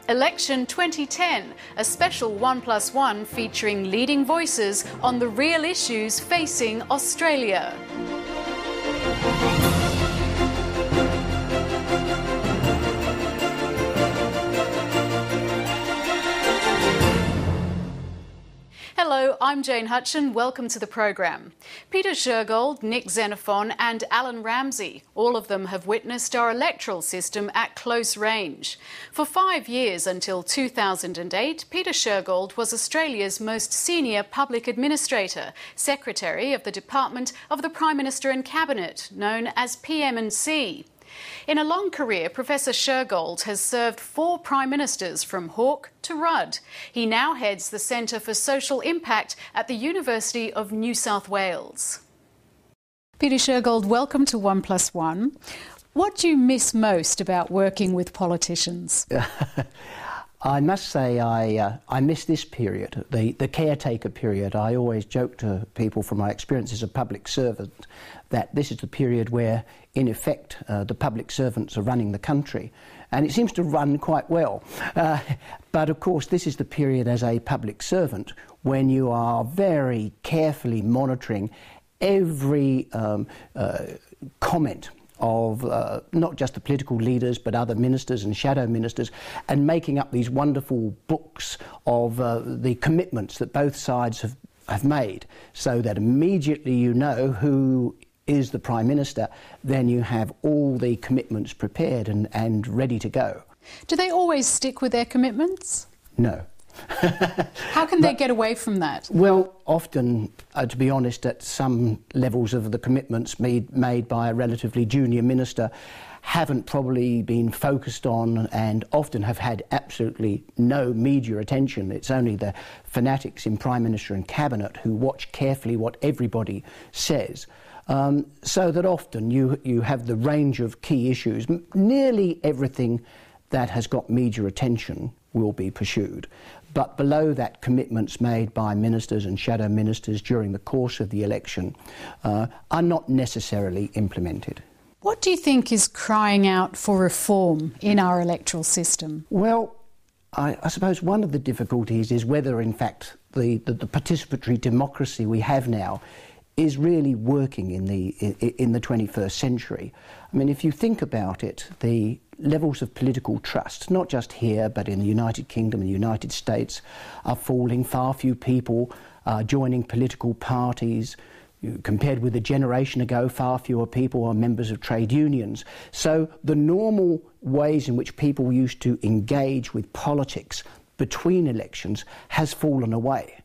Election 2010, a special 1+1 featuring leading voices on the real issues facing Australia. Hello, I'm Jane Hutchin. Welcome to the program. Peter Shergold, NIck Xenophon and Alan Ramsey, all of them have witnessed our electoral system at close range. For 5 years, until 2008, Peter Shergold was Australia's most senior public administrator, Secretary of the Department of the Prime Minister and Cabinet, known as PM&C. In a long career, Professor Shergold has served 4 Prime Ministers from Hawke to Rudd. He now heads the Centre for Social Impact at the University of New South Wales. Peter Shergold, welcome to 1+1. What do you miss most about working with politicians? I must say I miss this period, the caretaker period. I always joke to people from my experience as a public servant that this is the period where, in effect, the public servants are running the country. And it seems to run quite well. But, of course, this is the period as a public servant when you are very carefully monitoring every comment of not just the political leaders but other ministers and shadow ministers, and making up these wonderful books of the commitments that both sides have made, so that immediately you know who is the Prime Minister, then you have all the commitments prepared and ready to go. Do they always stick with their commitments? No. How can they get away from that? Well, often, to be honest, at some levels of the commitments made by a relatively junior minister haven't probably been focused on, and often have had absolutely no media attention. It's only the fanatics in Prime Minister and Cabinet who watch carefully what everybody says. So that often you have the range of key issues. Nearly everything that has got media attention will be pursued. But below that, commitments made by ministers and shadow ministers during the course of the election are not necessarily implemented. What do you think is crying out for reform in our electoral system? Well, I suppose one of the difficulties is whether, in fact, the participatory democracy we have now is really working in the 21st century. I mean, if you think about it, the levels of political trust, not just here but in the United Kingdom and the United States, are falling. Far few people are joining political parties. Compared with a generation ago, far fewer people are members of trade unions. So the normal ways in which people used to engage with politics between elections has fallen away.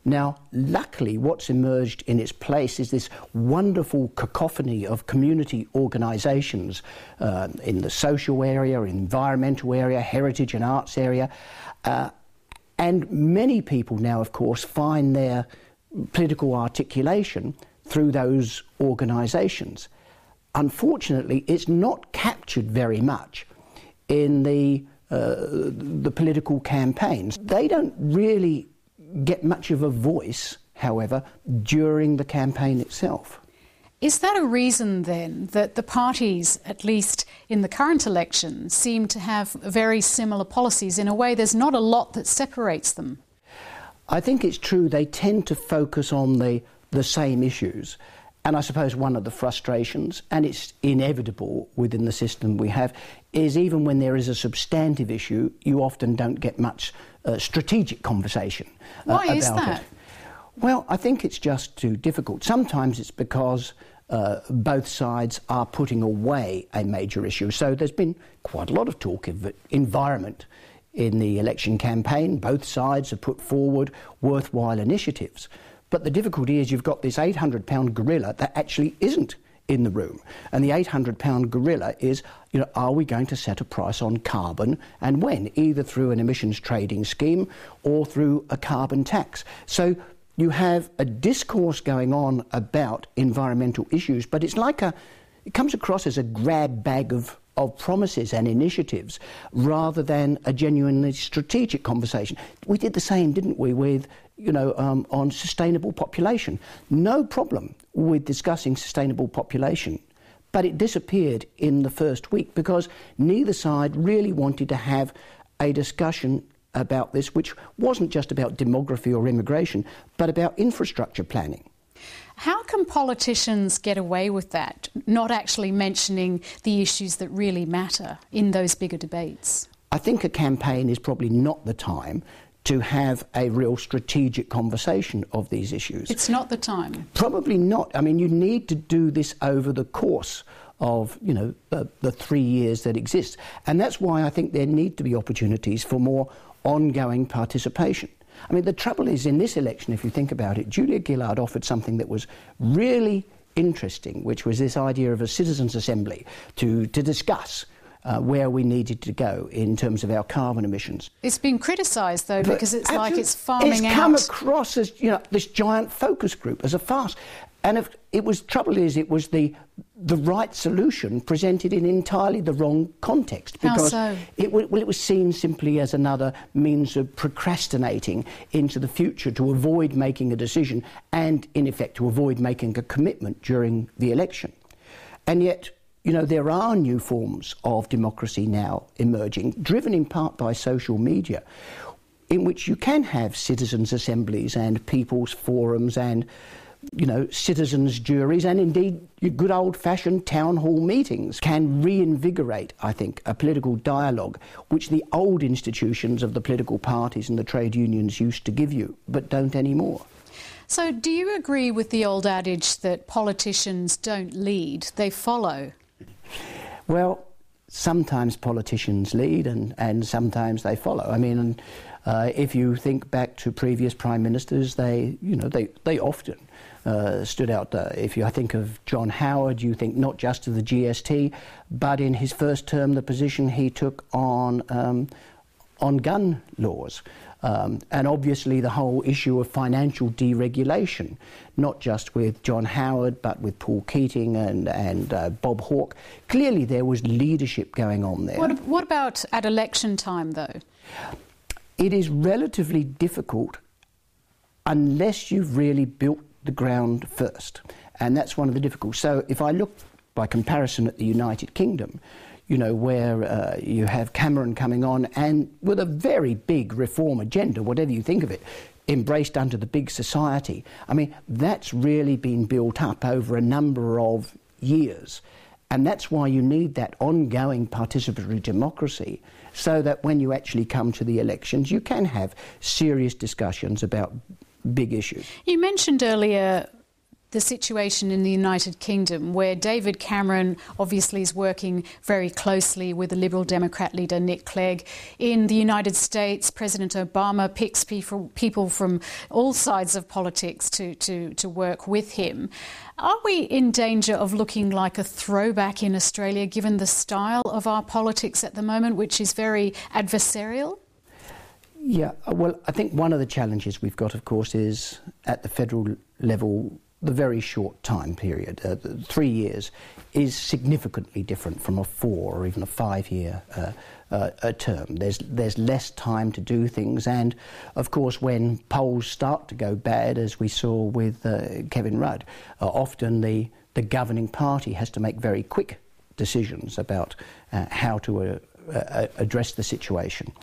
Now, luckily, what's emerged in its place is this wonderful cacophony of community organisations in the social area, environmental area, heritage and arts area. And many people now, of course, find their political articulation through those organisations. Unfortunately, it's not captured very much in the political campaigns. They don't really get much of a voice, however, during the campaign itself. Is that a reason, then, that the parties, at least in the current election, seem to have very similar policies? In a way, there's not a lot that separates them. I think it's true. They tend to focus on the same issues. And I suppose one of the frustrations, and it's inevitable within the system we have, is even when there is a substantive issue, you often don't get much strategic conversation about it. Why is that? Well, I think it's just too difficult. Sometimes it's because both sides are putting away a major issue. So there's been quite a lot of talk of environment in the election campaign. Both sides have put forward worthwhile initiatives. But the difficulty is you've got this 800-pound gorilla that actually isn't in the room. And the 800-pound gorilla is, are we going to set a price on carbon, and when? Either through an emissions trading scheme or through a carbon tax. So you have a discourse going on about environmental issues, but it's like it comes across as a grab bag of promises and initiatives rather than a genuinely strategic conversation. We did the same, didn't we, with on sustainable population. No problem with discussing sustainable population, but it disappeared in the first week because neither side really wanted to have a discussion about this, which wasn't just about demography or immigration, but about infrastructure planning. How can politicians get away with that, not actually mentioning the issues that really matter in those bigger debates? I think a campaign is probably not the time to have a real strategic conversation of these issues. It's not the time? Probably not. I mean, you need to do this over the course of, the 3 years that exist. And that's why I think there need to be opportunities for more ongoing participation. I mean, the trouble is, in this election, if you think about it, Julia Gillard offered something that was really interesting, which was this idea of a citizens' assembly to discuss where we needed to go in terms of our carbon emissions. It's been criticised, though, because it's like it's farming out. It's come across as, this giant focus group, as a farce. And it was the right solution presented in entirely the wrong context. Because How so? It was seen simply as another means of procrastinating into the future to avoid making a decision and, in effect, to avoid making a commitment during the election. And yet, there are new forms of democracy now emerging, driven in part by social media, in which you can have citizens' assemblies and people's forums and citizens' juries, and indeed good old-fashioned town hall meetings can reinvigorate, I think, a political dialogue which the old institutions of the political parties and the trade unions used to give you, but don't anymore. So do you agree with the old adage that politicians don't lead, they follow? Well, sometimes politicians lead and sometimes they follow. I mean, if you think back to previous prime ministers, they often stood out. I think of John Howard, you think not just of the GST, but in his first term, the position he took on gun laws. And obviously the whole issue of financial deregulation, not just with John Howard, but with Paul Keating and Bob Hawke. Clearly there was leadership going on there. What about at election time, though? It is relatively difficult unless you've really built the ground first. And that's one of the difficulties. So if I look by comparison at the United Kingdom, where you have Cameron coming on and with a very big reform agenda, whatever you think of it, embraced under the big society. I mean, that's really been built up over a number of years. And that's why you need that ongoing participatory democracy, so that when you actually come to the elections, you can have serious discussions about big issues. You mentioned earlier the situation in the United Kingdom, where David Cameron obviously is working very closely with the Liberal Democrat leader Nick Clegg. In the United States, President Obama picks people from all sides of politics to work with him. Are we in danger of looking like a throwback in Australia, given the style of our politics at the moment, which is very adversarial? Yeah, well, I think one of the challenges we've got, of course, is at the federal level, the very short time period. 3 years is significantly different from a 4 or even a 5-year term. There's less time to do things, and of course when polls start to go bad, as we saw with Kevin Rudd, often the governing party has to make very quick decisions about how to address the situation.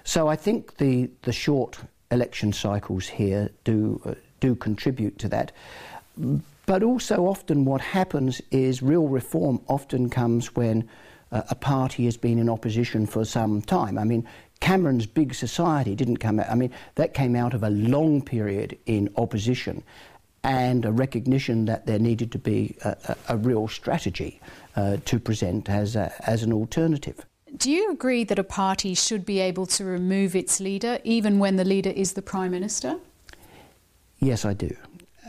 So I think the short election cycles here do contribute to that. But also often what happens is real reform often comes when a party has been in opposition for some time. I mean, Cameron's big society didn't come out. I mean, that came out of a long period in opposition and a recognition that there needed to be a real strategy to present as an alternative. Do you agree that a party should be able to remove its leader even when the leader is the Prime Minister? Yes, I do.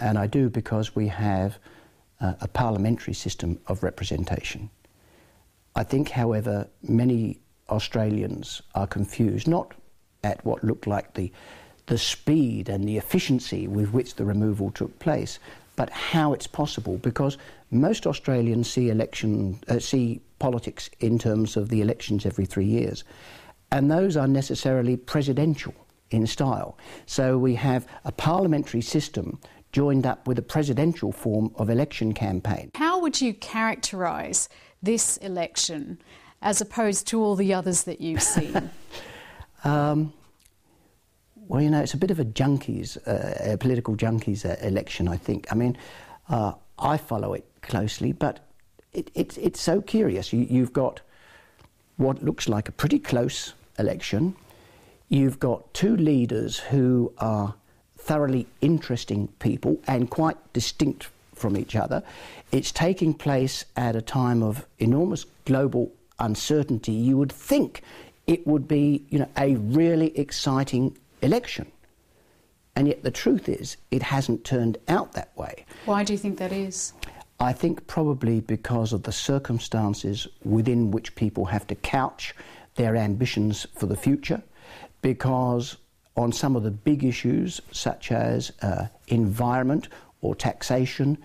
And I do because we have a parliamentary system of representation. I think, however, many Australians are confused, not at what looked like the speed and the efficiency with which the removal took place, but how it's possible, because most Australians see politics in terms of the elections every 3 years, and those are necessarily presidential in style. So we have a parliamentary system joined up with a presidential form of election campaign. How would you characterise this election as opposed to all the others that you've seen? Well, you know, it's a bit of a junkies, a political junkies election, I think. I mean, I follow it closely, but it's so curious. You've got what looks like a pretty close election. You've got two leaders who are thoroughly interesting people and quite distinct from each other. It's taking place at a time of enormous global uncertainty. You would think it would be, you know, a really exciting election. And yet the truth is, it hasn't turned out that way. Why do you think that is? I think probably because of the circumstances within which people have to couch their ambitions for the future, because on some of the big issues, such as environment or taxation,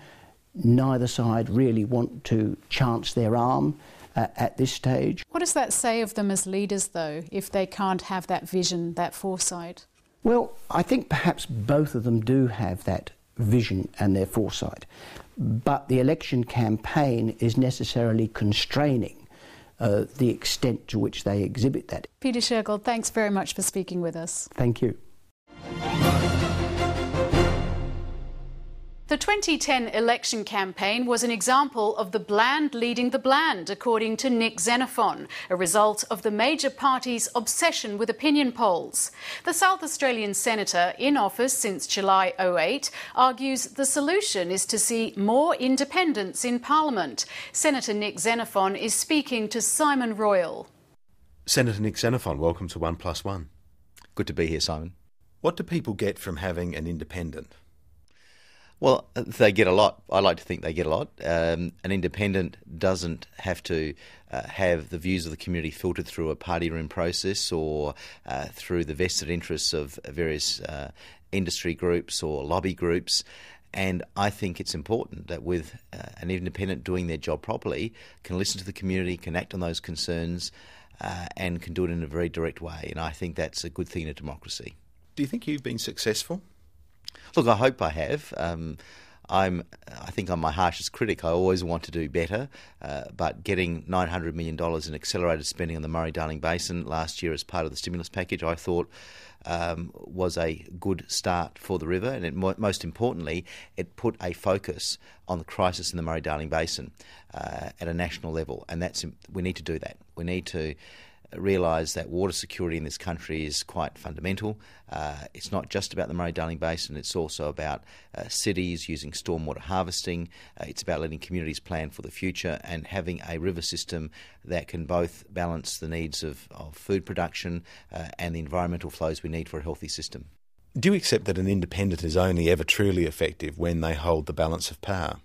neither side really want to chance their arm at this stage. What does that say of them as leaders, though, if they can't have that vision, that foresight? Well, I think perhaps both of them do have that vision and their foresight, but the election campaign is necessarily constraining the extent to which they exhibit that. Peter Shergold, thanks very much for speaking with us. Thank you. The 2010 election campaign was an example of the bland leading the bland, according to NIck Xenophon, a result of the major parties' obsession with opinion polls. The South Australian senator, in office since July 2008, argues the solution is to see more independence in Parliament. Senator Nick Xenophon is speaking to Simon Royal. Senator Nick Xenophon, welcome to 1+1. Good to be here, Simon. What do people get from having an independent? Well, they get a lot. I like to think they get a lot. An independent doesn't have to have the views of the community filtered through a party room process or through the vested interests of various industry groups or lobby groups. And I think it's important that with an independent doing their job properly, can listen to the community, can act on those concerns, and can do it in a very direct way. And I think that's a good thing in a democracy. Do you think you've been successful? Look, I hope I have. I think I'm my harshest critic. I always want to do better, but getting $900 million in accelerated spending on the Murray-Darling Basin last year as part of the stimulus package, I thought was a good start for the river, and most importantly, it put a focus on the crisis in the Murray-Darling Basin at a national level, and we need to do that. We need to realise that water security in this country is quite fundamental. It's not just about the Murray-Darling Basin, it's also about cities using stormwater harvesting. It's about letting communities plan for the future and having a river system that can both balance the needs of food production and the environmental flows we need for a healthy system. Do you accept that an independent is only ever truly effective when they hold the balance of power?